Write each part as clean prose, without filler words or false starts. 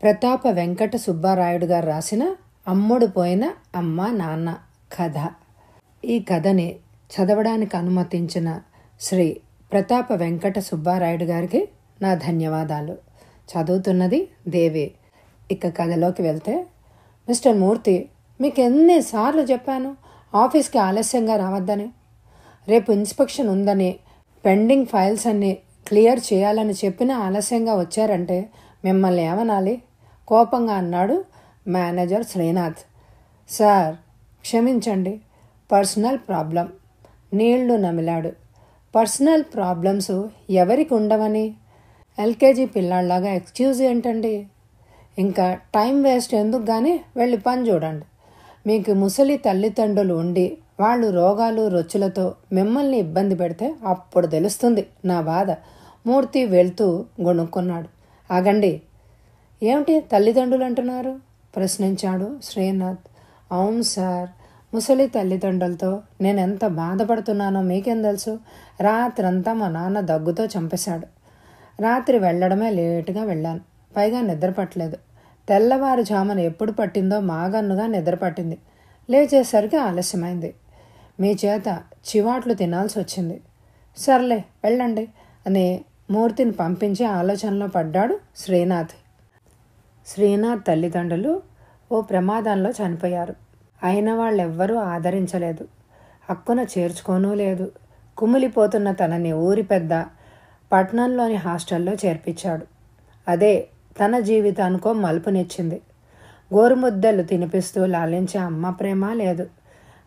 ప్రతాప వెంకట సుబ్బారాయుడు గారు రాసిన అమ్ముడు పోయిన అమ్మ నాన్న కథ. ఈ కథని చదవడానికి అనుమతించిన శ్రీ ప్రతాప వెంకట సుబ్బారాయుడు గారికి నా ధన్యవాదాలు. చదువుతున్నది దేవి. ఇక కథలోకి వెళ్తే, మిస్టర్ మూర్తి, మీకు ఎన్నిసార్లు చెప్పాను ఆఫీస్కి ఆలస్యంగా రావద్దని. రేపు ఇన్స్పెక్షన్ ఉందని, పెండింగ్ ఫైల్స్ అన్నీ క్లియర్ చేయాలని చెప్పినా ఆలస్యంగా వచ్చారంటే మిమ్మల్ని ఏమనాలి? కోపంగా అన్నాడు మేనేజర్ శ్రీనాథ్. సార్, క్షమించండి, పర్సనల్ ప్రాబ్లం. నీళ్లు నమిలాడు. పర్సనల్ ప్రాబ్లమ్స్ ఎవరికి ఉండవని? ఎల్కేజీ పిల్లాళ్ళలాగా ఎక్స్క్యూజ్ ఏంటండి? ఇంకా టైం వేస్ట్ ఎందుకు కానీ వెళ్ళి పని చూడండి. మీకు ముసలి తల్లిదండ్రులు ఉండి వాళ్ళు రోగాలు రొచ్చులతో మిమ్మల్ని ఇబ్బంది పెడితే అప్పుడు తెలుస్తుంది నా బాధ. మూర్తి వెళ్తూ గొణుక్కున్నాడు. ఆగండి, ఏమిటి తల్లిదండ్రులు అంటున్నారు? ప్రశ్నించాడు శ్రీనాథ్. అవును సార్, ముసలి తల్లిదండ్రులతో నేను ఎంత బాధపడుతున్నానో మీకేం తెలుసు? రాత్రంతా మా నాన్న దగ్గుతో చంపేశాడు. రాత్రి వెళ్ళడమే లేటుగా వెళ్ళాను. పైగా నిద్ర పట్టలేదు. తెల్లవారుజామున ఎప్పుడు పట్టిందో మాగన్నుగా నిద్ర పట్టింది. లేచేసరికి ఆలస్యమైంది. మీ చేత చివాట్లు తినాల్సి వచ్చింది. సర్లే వెళ్ళండి అని మూర్తిని పంపించి ఆలోచనలో పడ్డాడు శ్రీనాథ్. శ్రీనాథ్ తల్లిదండ్రులు ఓ ప్రమాదంలో చనిపోయారు. అయిన వాళ్ళెవ్వరూ ఆదరించలేదు, హక్కున చేర్చుకోనూ లేదు. కుమిలిపోతున్న తనని ఊరి పెద్ద పట్నంలోని హాస్టల్లో చేర్పించాడు. అదే తన జీవితానికో మలుపునిచ్చింది. గోరుముద్దలు తినిపిస్తూ లాలించే అమ్మ ప్రేమ లేదు.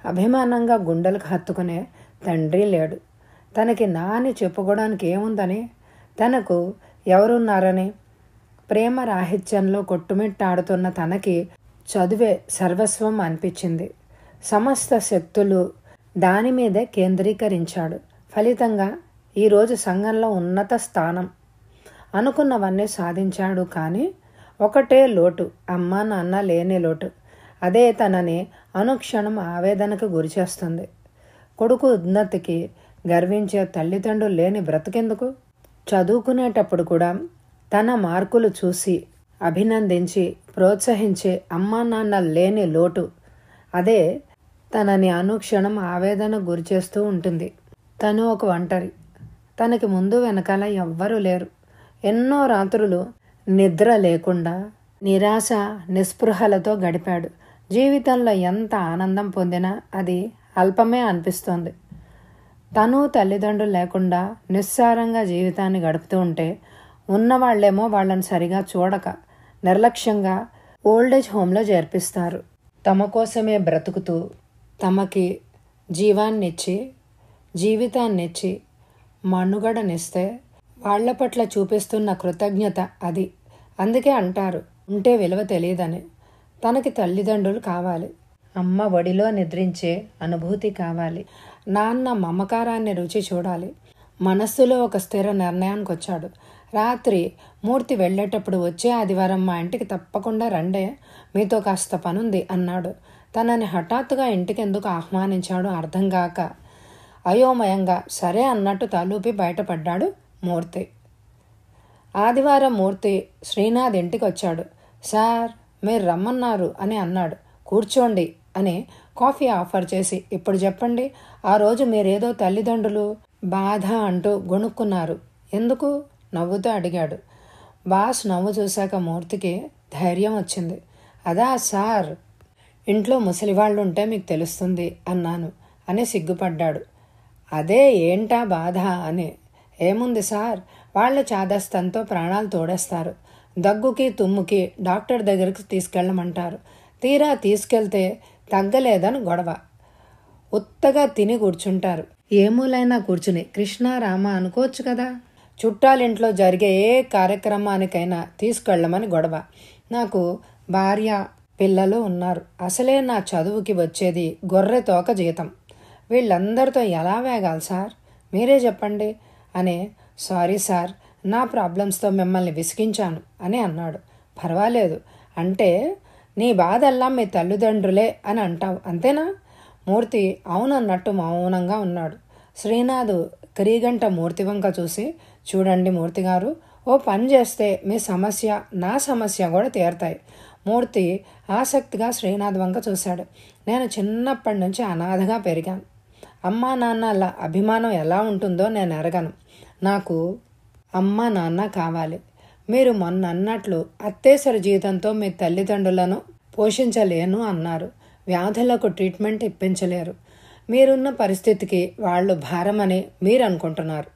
అభిమానంగా గుండెలకు హత్తుకునే తండ్రి లేడు. తనకి నాని చెప్పుకోవడానికి ఏముందని, తనకు ఎవరున్నారని? ప్రేమ రాహిత్యంలో కొట్టుమిట్టాడుతున్న తనకి చదువే సర్వస్వం అనిపించింది. సమస్త శక్తులు దాని మీదే కేంద్రీకరించాడు. ఫలితంగా ఈరోజు సంఘంలో ఉన్నత స్థానం. అనుకున్నవన్నీ సాధించాడు. కానీ ఒకటే లోటు, అమ్మా నాన్న లేని లోటు. అదే తనని అనుక్షణం ఆవేదనకు గురిచేస్తుంది. కొడుకు ఉన్నతికి గర్వించే తల్లిదండ్రులు లేని బ్రతికెందుకు? చదువుకునేటప్పుడు కూడా తన మార్కులు చూసి అభినందించి ప్రోత్సహించే అమ్మా నాన్న లేని లోటు, అదే తనని అనుక్షణం ఆవేదన గురిచేస్తూ ఉంటుంది. తను ఒక ఒంటరి. తనకి ముందు వెనకాల ఎవ్వరూ లేరు. ఎన్నో రాత్రులు నిద్ర లేకుండా నిరాశ నిస్పృహలతో గడిపాడు. జీవితంలో ఎంత ఆనందం పొందినా అది అల్పమే అనిపిస్తోంది. తను తల్లిదండ్రులు లేకుండా నిస్సారంగా జీవితాన్ని గడుపుతూ ఉంటే ఉన్నవాళ్లేమో వాళ్ళని సరిగా చూడక నిర్లక్ష్యంగా ఓల్డేజ్ హోమ్లో చేర్పిస్తారు. తమ కోసమే బ్రతుకుతూ తమకి జీవాన్నిచ్చి జీవితాన్నిచ్చి మనుగడనిస్తే వాళ్ల పట్ల చూపిస్తున్న కృతజ్ఞత అది. అందుకే అంటారు, ఉంటే విలువ తెలియదని. తనకి తల్లిదండ్రులు కావాలి, అమ్మ ఒడిలో నిద్రించే అనుభూతి కావాలి, నాన్న మమకారాన్ని రుచి చూడాలి. మనస్సులో ఒక స్థిర నిర్ణయానికి వచ్చాడు. రాత్రి మూర్తి వెళ్ళేటప్పుడు వచ్చే ఆదివారం మా ఇంటికి తప్పకుండా రండే, మీతో కాస్త పనుంది అన్నాడు. తనని హఠాత్తుగా ఇంటికి ఎందుకు ఆహ్వానించాడో అర్థం కాక అయోమయంగా సరే అన్నట్టు తలూపి బయటపడ్డాడు మూర్తి. ఆదివారం మూర్తి శ్రీనాథ్ ఇంటికి వచ్చాడు. సార్, మీరు రమ్మన్నారు అని అన్నాడు. కూర్చోండి అని కాఫీ ఆఫర్ చేసి, ఇప్పుడు చెప్పండి, ఆ రోజు మీరేదో తల్లిదండ్రులు బాధ అంటూ గొణుక్కున్నారు, ఎందుకు? నవ్వుతూ అడిగాడు. బాస్ నవ్వు చూశాక మూర్తికి ధైర్యం వచ్చింది. అదా సార్, ఇంట్లో ముసలివాళ్ళు ఉంటే మీకు తెలుస్తుంది అన్నాను అని సిగ్గుపడ్డాడు. అదే ఏంటా బాధ అని. ఏముంది సార్, వాళ్ళ చాదస్తంతో ప్రాణాలు తోడేస్తారు. దగ్గుకి తుమ్ముకి డాక్టర్ దగ్గరికి తీసుకెళ్ళమంటారు. తీరా తీసుకెళ్తే తగ్గలేదని గొడవ. ఉత్తగా తిని కూర్చుంటారు. ఏ మూలైనా కూర్చుని కృష్ణ రామ అనుకోవచ్చు కదా. చుట్టాలింట్లో జరిగే ఏ కార్యక్రమానికైనా తీసుకెళ్ళమని గొడవ. నాకు భార్య పిల్లలు ఉన్నారు. అసలే నా చదువుకి వచ్చేది గొర్రె తోక జీతం. వీళ్ళందరితో ఎలా వేగాలి సార్, మీరే చెప్పండి అని. సారీ సార్, నా ప్రాబ్లమ్స్తో మిమ్మల్ని విసిగించాను అని అన్నాడు. పర్వాలేదు, అంటే నీ బాధల్లా మీ తల్లిదండ్రులే అని అంటావు అంతేనా? మూర్తి అవునన్నట్టు మౌనంగా ఉన్నాడు. శ్రీనాథ్ క్రీగంట మూర్తి వంక చూసి, చూడండి మూర్తి గారు, ఓ పని చేస్తే మీ సమస్య నా సమస్య కూడా తీరతాయి. మూర్తి ఆసక్తిగా శ్రీనాథ్ వంక చూశాడు. నేను చిన్నప్పటి నుంచి అనాథగా పెరిగాను. అమ్మా నాన్నల అభిమానం ఎలా ఉంటుందో నేను ఎరగను. నాకు అమ్మా నాన్న కావాలి. మీరు మొన్న అన్నట్లు అత్యవసర జీతంతో మీ తల్లిదండ్రులను పోషించలేను అన్నారు. వ్యాధులకు ట్రీట్మెంట్ ఇప్పించలేరు. మీరున్న పరిస్థితికి వాళ్ళు భారమని మీరు అనుకుంటున్నారు.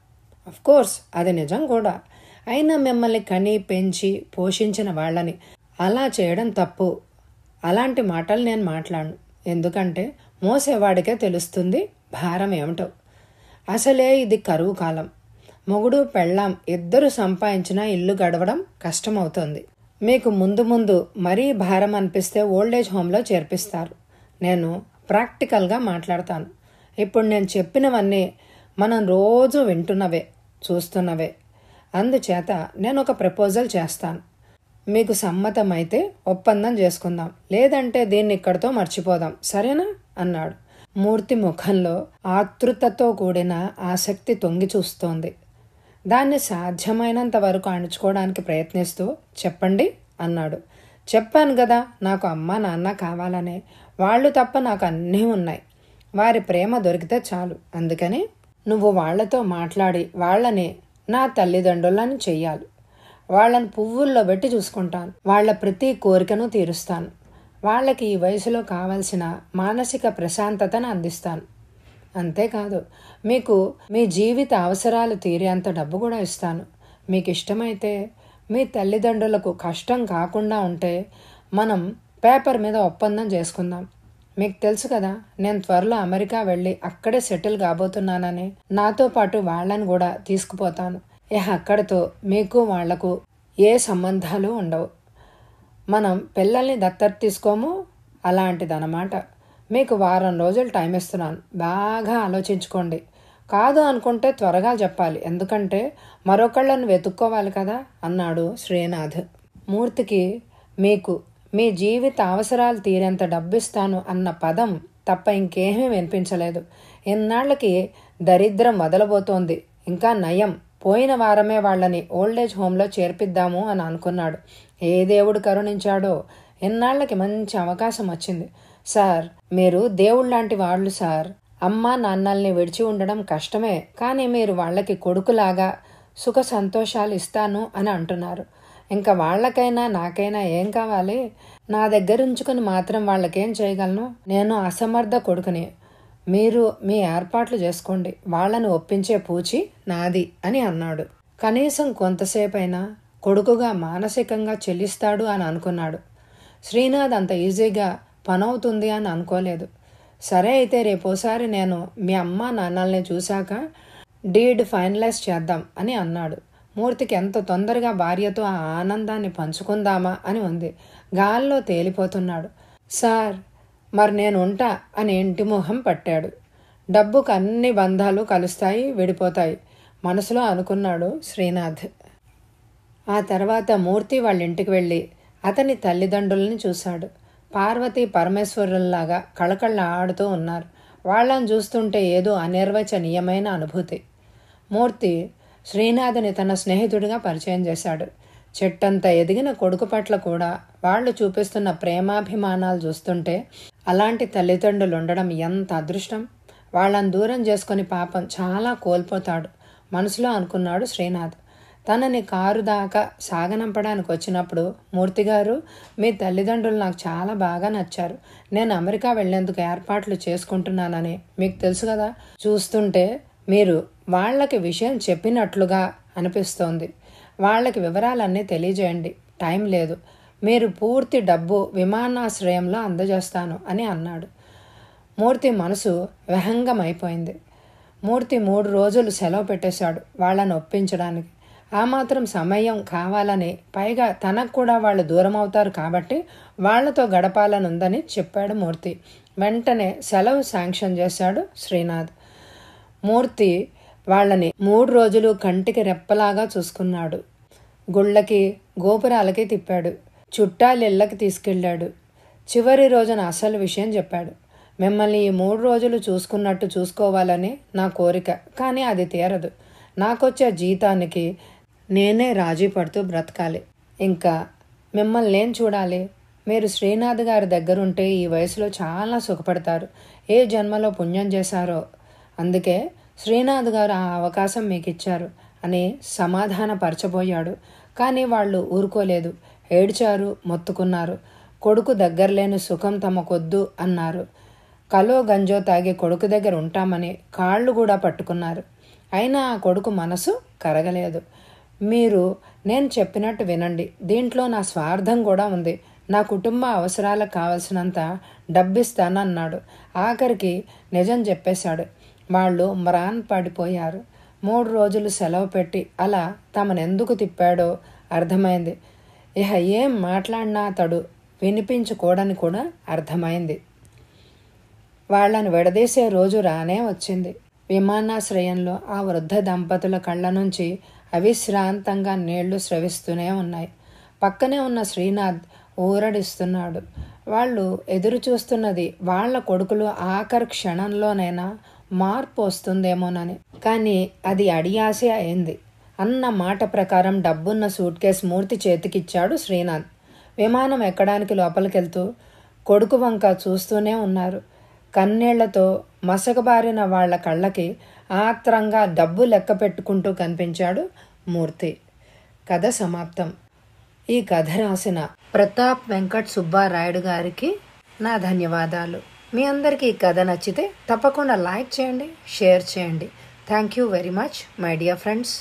కోర్స్ అది నిజం కూడా. అయినా మిమ్మల్ని కని పెంచి పోషించిన వాళ్ళని అలా చేయడం తప్పు. అలాంటి మాటలు నేను మాట్లాడను. ఎందుకంటే మోసేవాడికే తెలుస్తుంది భారం ఏమిటో. అసలే ఇది కరువు కాలం. మొగుడు పెళ్ళాం ఇద్దరు సంపాదించినా ఇల్లు గడవడం కష్టమవుతుంది. మీకు ముందు ముందు మరీ భారం అనిపిస్తే ఓల్డేజ్ హోమ్లో చేర్పిస్తారు. నేను ప్రాక్టికల్గా మాట్లాడతాను. ఇప్పుడు నేను చెప్పినవన్నీ మనం రోజు వింటున్నవే, చూస్తున్నవే. అందుచేత నేను ఒక ప్రపోజల్ చేస్తాను. మీకు సమ్మతమైతే ఒప్పందం చేసుకుందాం, లేదంటే దీన్ని ఇక్కడితో మర్చిపోదాం, సరేనా అన్నాడు. మూర్తి ముఖంలో ఆతృతతో కూడిన ఆసక్తి తొంగి చూస్తోంది. దాన్ని సాధ్యమైనంత వరకు అణుచుకోవడానికి ప్రయత్నిస్తూ చెప్పండి అన్నాడు. చెప్పాను కదా, నాకు అమ్మ నాన్న కావాలనే. వాళ్ళు తప్ప నాకు అన్నీ ఉన్నాయి. వారి ప్రేమ దొరికితే చాలు. అందుకని నువ్వు వాళ్లతో మాట్లాడి వాళ్ళని నా తల్లిదండ్రులను చెయ్యాలి. వాళ్ళని పువ్వుల్లో పెట్టి చూసుకుంటాను. వాళ్ళ ప్రతి కోరికను తీరుస్తాను. వాళ్ళకి ఈ వయసులో కావలసిన మానసిక ప్రశాంతతను అందిస్తాను. అంతేకాదు, మీకు మీ జీవిత అవసరాలు తీరేంత డబ్బు కూడా ఇస్తాను. మీకు ఇష్టమైతే మీ తల్లిదండ్రులకు కష్టం కాకుండా ఉంటే మనం పేపర్ మీద ఒప్పందం చేసుకుందాం. మీకు తెలుసు కదా, నేను త్వరలో అమెరికా వెళ్ళి అక్కడే సెటిల్ కాబోతున్నానని. నాతో పాటు వాళ్ళని కూడా తీసుకుపోతాను. అక్కడితో మీకు వాళ్లకు ఏ సంబంధాలు ఉండవు. మనం పిల్లల్ని దత్తత తీసుకోము, అలాంటిదన్నమాట. మీకు వారం రోజులు టైం ఇస్తున్నాను. బాగా ఆలోచించుకోండి. కాదు అనుకుంటే త్వరగా చెప్పాలి, ఎందుకంటే మరొకళ్ళను వెతుక్కోవాలి కదా అన్నాడు శ్రీనాథ్. మూర్తికి మీకు మీ జీవిత అవసరాలు తీరేంత డబ్బిస్తాను అన్న పదం తప్ప ఇంకేమీ వినిపించలేదు. ఇన్నాళ్లకి దరిద్రం వదలబోతోంది. ఇంకా నయం, పోయిన వారమే వాళ్ళని ఓల్డేజ్ హోమ్లో చేర్పిద్దాము అని అనుకున్నాడు. ఏ దేవుడు కరుణించాడో ఇన్నాళ్లకి మంచి అవకాశం వచ్చింది. సార్, మీరు దేవుళ్ళలాంటి వాళ్ళు సార్. అమ్మా నాన్నల్ని విడిచి ఉండడం కష్టమే, కానీ మీరు వాళ్ళకి కొడుకులాగా సుఖ సంతోషాలు ఇస్తాను అని అంటున్నారు. ఇంకా వాళ్ళకైనా నాకైనా ఏం కావాలి? నా దగ్గర ఉంచుకుని మాత్రం వాళ్ళకేం చేయగలను? నేను అసమర్థ కొడుకుని. మీరు మీ ఏర్పాట్లు చేసుకోండి. వాళ్ళని ఒప్పించే పూచి నాది అని అన్నాడు. కనీసం కొంతసేపైనా కొడుకుగా మానసికంగా చెల్లిస్తాడు అని అనుకున్నాడు. శ్రీనాథ్ అంత ఈజీగా పనవుతుంది అని అనుకోలేదు. సరే అయితే రేపోసారి నేను మీ అమ్మ నాన్నల్ని చూశాక డీడ్ ఫైనలైజ్ చేద్దాం అని అన్నాడు. మూర్తికి ఎంత తొందరగా భార్యతో ఆ ఆనందాన్ని పంచుకుందామా అని ఉంది. గాల్లో తేలిపోతున్నాడు. సార్, మరి నేను ఉంటా అని ఇంటి మొహం పట్టాడు. డబ్బుకు అన్ని బంధాలు కలుస్తాయి, విడిపోతాయి మనసులో అనుకున్నాడు శ్రీనాథ్. ఆ తర్వాత మూర్తి వాళ్ళ ఇంటికి వెళ్ళి అతని తల్లిదండ్రులని చూశాడు. పార్వతి పరమేశ్వరుల్లాగా కళకళ్ళ ఆడుతూ ఉన్నారు. వాళ్ళని చూస్తుంటే ఏదో అనిర్వచనీయమైన అనుభూతి. మూర్తి శ్రీనాథ్ని తన స్నేహితుడిగా పరిచయం చేశాడు. చెట్టంత ఎదిగిన కొడుకు పట్ల కూడా వాళ్ళు చూపిస్తున్న ప్రేమాభిమానాలు చూస్తుంటే అలాంటి తల్లిదండ్రులు ఉండడం ఎంత అదృష్టం. వాళ్ళని దూరం చేసుకుని పాపం చాలా కోల్పోతాడు మనసులో అనుకున్నాడు శ్రీనాథ్. తనని కారు దాకా సాగనంపడానికి వచ్చినప్పుడు, మూర్తిగారు, మీ తల్లిదండ్రులు నాకు చాలా బాగా నచ్చారు. నేను అమెరికా వెళ్లేందుకు ఏర్పాట్లు చేసుకుంటున్నానని మీకు తెలుసు కదా. చూస్తుంటే మీరు వాళ్ళకి విషయం చెప్పినట్లుగా అనిపిస్తోంది. వాళ్ళకి వివరాలన్నీ తెలియజేయండి. టైం లేదు. మీరు పూర్తి డబ్బు విమానాశ్రయంలో అందజేస్తాను అని అన్నాడు. మూర్తి మనసు విహంగమైపోయింది. మూర్తి 3 రోజులు సెలవు పెట్టేశాడు వాళ్ళని ఒప్పించడానికి. ఆ మాత్రం సమయం కావాలని, పైగా తనకు కూడా వాళ్ళు దూరం అవుతారు కాబట్టి వాళ్లతో గడపాలనుందని చెప్పాడు మూర్తి. వెంటనే సెలవు శాంక్షన్ చేశాడు శ్రీనాథ్. మూర్తి వాళ్ళని 3 రోజులు కంటికి రెప్పలాగా చూసుకున్నాడు. గుళ్ళకి, గోపురాలకి తిప్పాడు. చుట్టాలిళ్ళకి తీసుకెళ్ళాడు. చివరి రోజున అసలు విషయం చెప్పాడు. మిమ్మల్ని ఈ 3 రోజులు చూసుకున్నట్టు చూసుకోవాలని నా కోరిక, కానీ అది తీరదు. నాకొచ్చే జీతానికి నేనే రాజీ పడుతూ బ్రతకాలి. ఇంకా మిమ్మల్ని నేను చూడాలి. మీరు శ్రీనాథ్ గారి దగ్గరుంటే ఈ వయసులో చాలా సుఖపడతారు. ఏ జన్మలో పుణ్యం చేశారో, అందుకే శ్రీనాథ్ గారు ఆ అవకాశం మీకు ఇచ్చారు అని సమాధానపరచబోయాడు. కానీ వాళ్ళు ఊరుకోలేదు. ఏడ్చారు, మొత్తుకున్నారు. కొడుకు దగ్గరలేని సుఖం తమకొద్దు అన్నారు. కలో గంజో తాగి కొడుకు దగ్గర ఉంటామని కాళ్ళు కూడా పట్టుకున్నారు. అయినా ఆ కొడుకు మనసు కరగలేదు. మీరు నేను చెప్పినట్టు వినండి. దీంట్లో నా స్వార్థం కూడా ఉంది. నా కుటుంబ అవసరాలకు కావలసినంత డబ్బిస్తానన్నాడు. ఆఖరికి నిజం చెప్పేశాడు. వాళ్ళు మ్రాన్ పడిపోయారు. 3 రోజులు సెలవు పెట్టి అలా తమనెందుకు తిప్పాడో అర్థమైంది. ఇహ ఏం మాట్లాడినా అతడు వినిపించుకోడని కూడా అర్థమైంది. వాళ్లను విడదీసే రోజు రానే వచ్చింది. విమానాశ్రయంలో ఆ వృద్ధ దంపతుల కళ్ళ నుంచి అవిశ్రాంతంగా నీళ్లు స్రవిస్తూనే ఉన్నాయి. పక్కనే ఉన్న శ్రీనాథ్ ఊరడిస్తున్నాడు. వాళ్ళు ఎదురు చూస్తున్నది వాళ్ల కొడుకులు ఆఖరి క్షణంలోనైనా మార్పు వస్తుందేమోనని. కానీ అది అడియాసే అయింది. అన్న మాట ప్రకారం డబ్బున్న సూట్ కేసు మూర్తి చేతికిచ్చాడు శ్రీనాథ్. విమానం ఎక్కడానికి లోపలికెళ్తూ కొడుకు వంక చూస్తూనే ఉన్నారు. కన్నీళ్లతో మసకబారిన వాళ్ల కళ్ళకి ఆత్రంగా డబ్బు లెక్క పెట్టుకుంటూ కనిపించాడు మూర్తి. కథ సమాప్తం. ఈ కథ రాసిన ప్రతాప్ వెంకట్ సుబ్బారాయుడు గారికి నా ధన్యవాదాలు. మీ అందరికీ ఈ కథ నచ్చితే తప్పకుండా లైక్ చేయండి, షేర్ చేయండి. Thank you very much my dear friends.